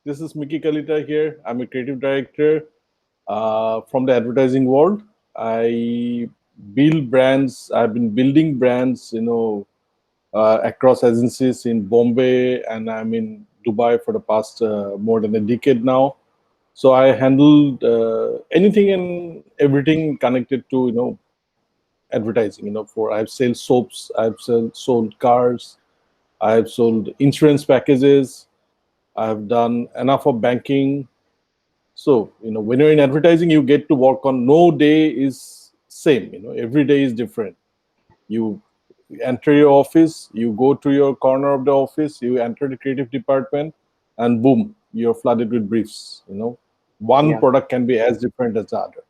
This is Micky Kalita here. I'm a creative director from the advertising world. I build brands. I've been building brands, across agencies in Bombay, and I'm in Dubai for the past more than a decade now. So I handled anything and everything connected to advertising. For I've sold soaps, sold cars, I have sold insurance packages. I have done enough of banking. So when you're in advertising, you get to work on. No day is same. Every day is different. You enter your office, you go to your corner of the office, you enter the creative department, and boom, you're flooded with briefs. One Yeah. product can be as different as the other.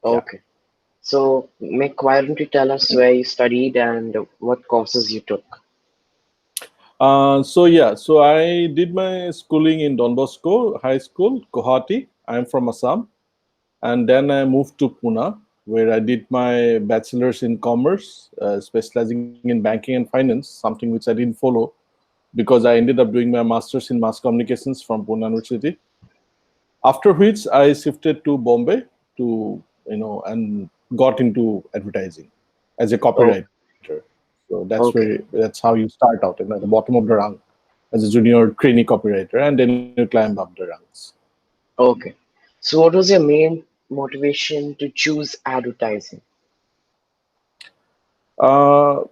Yeah. Okay. So, Mick, why don't you tell us where you studied and what courses you took? So I did my schooling in Don Bosco High School, Guwahati. I'm from Assam, and then I moved to Pune, where I did my bachelor's in commerce, specializing in banking and finance, something which I didn't follow because I ended up doing my master's in mass communications from Pune University. After which I shifted to Bombay to and got into advertising as a Oh, copywriter. So okay. that's how you start out, at the bottom of the rung as a junior trainee copywriter, and then you climb up the ranks. Okay. So, what was your main motivation to choose advertising? Uh,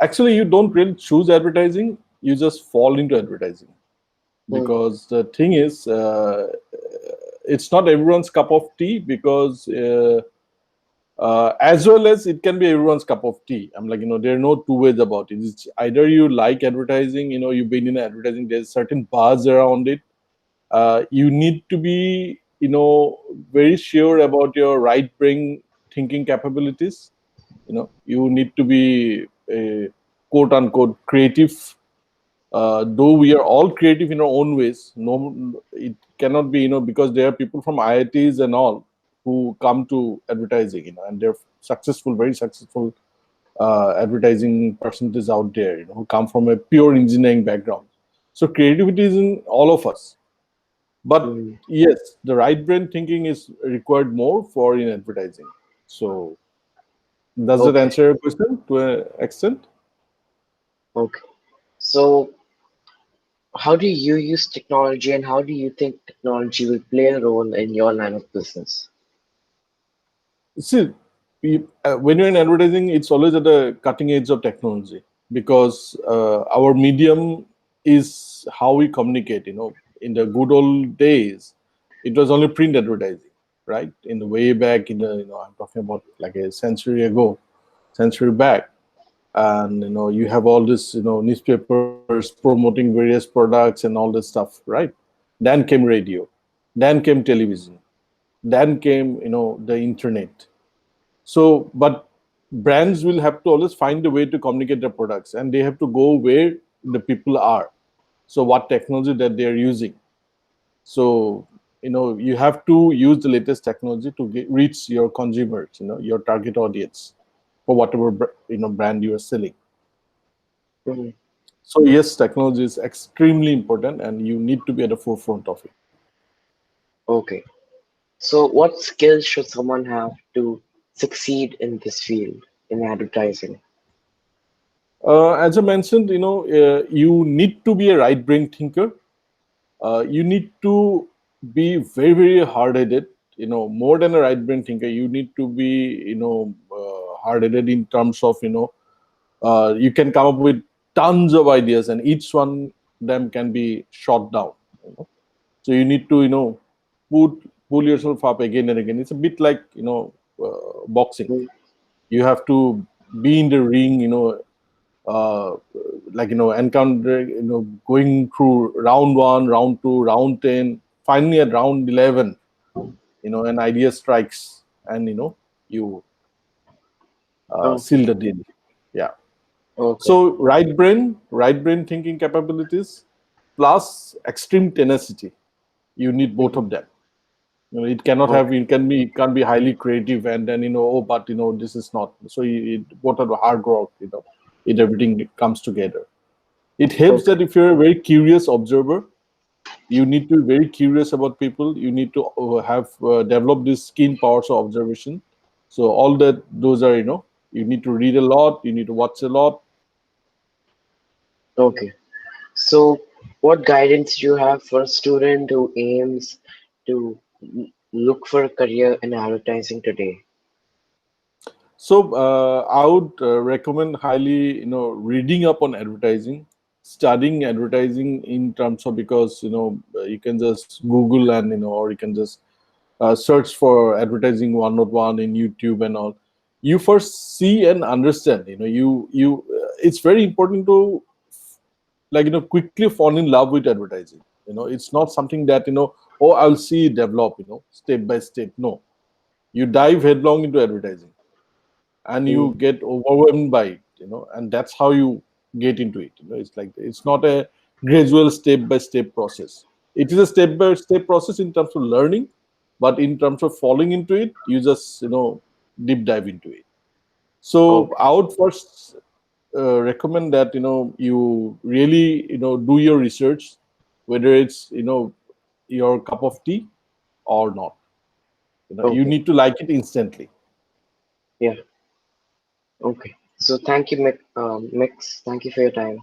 Actually, you don't really choose advertising; you just fall into advertising Hmm. because the thing is, it's not everyone's cup of tea because. As well as it can be everyone's cup of tea. I'm like, there are no two ways about it. It's either you like advertising, you've been in advertising, there's certain buzz around it. You need to be, very sure about your right brain thinking capabilities. You need to be a quote unquote creative. Though we are all creative in our own ways, no, it cannot be, because there are people from IITs and all who come to advertising, and they're successful, very successful advertising personalities out there, who come from a pure engineering background. So creativity is in all of us. But Hmm. yes, the right brain thinking is required more for in advertising. So does that Okay. answer your question to an extent? Okay. So, how do you use technology and how do you think technology will play a role in your line of business? See, when you're in advertising, it's always at the cutting edge of technology because our medium is how we communicate. In the good old days, it was only print advertising, right? In the way back, I'm talking about like a century back, and you have all this, newspapers promoting various products and all this stuff, right? Then came radio, then came television, then came the internet. So, but brands will have to always find a way to communicate their products, and they have to go where the people are. So, what technology that they are using. So, you have to use the latest technology to reach your consumers, your target audience for whatever brand you are selling. Hmm. So, yes, technology is extremely important, and you need to be at the forefront of it. Okay. So, what skills should someone have to succeed in this field in advertising? As I mentioned, you need to be a right brain thinker. You need to be very, very hard-headed. More than a right brain thinker, you need to be, hard-headed in terms of, you can come up with tons of ideas, and each one them can be shot down. You know? So you need to, put pull yourself up again and again. It's a bit like boxing. Hmm. You have to be in the ring, uh, like encounter, going through round one, round two, round 10, finally at round 11, an idea strikes, and you seal Okay. the deal. Yeah. Okay. So right brain thinking capabilities plus extreme tenacity. You need both Hmm. of them. It cannot have. Okay. It can't be highly creative, and then oh, but this is not. So both are the hard work. It everything comes together. It helps Okay. that if you're a very curious observer, You need to be very curious about people. You need to have develop this keen powers of observation. So all that, those are, you need to read a lot, you need to watch a lot. Okay. So, what guidance do you have for a student who aims to look for a career in advertising today? So I would recommend highly, reading up on advertising, studying advertising in terms of, because you can just Google, and or you can just search for advertising 101 in YouTube and all. You first see and understand. It's very important to, quickly fall in love with advertising. It's not something that, oh, I'll see it develop, step by step. No, you dive headlong into advertising and Mm, you get overwhelmed by it, and that's how you get into it. It's like, it's not a gradual step by step process. It is a step by step process in terms of learning, but in terms of falling into it, you just, deep dive into it. So okay. I would first recommend that, you really, do your research, whether it's, your cup of tea or not. You Okay. need to like it instantly. Yeah. Okay. So, thank you, Mix. Thank you for your time.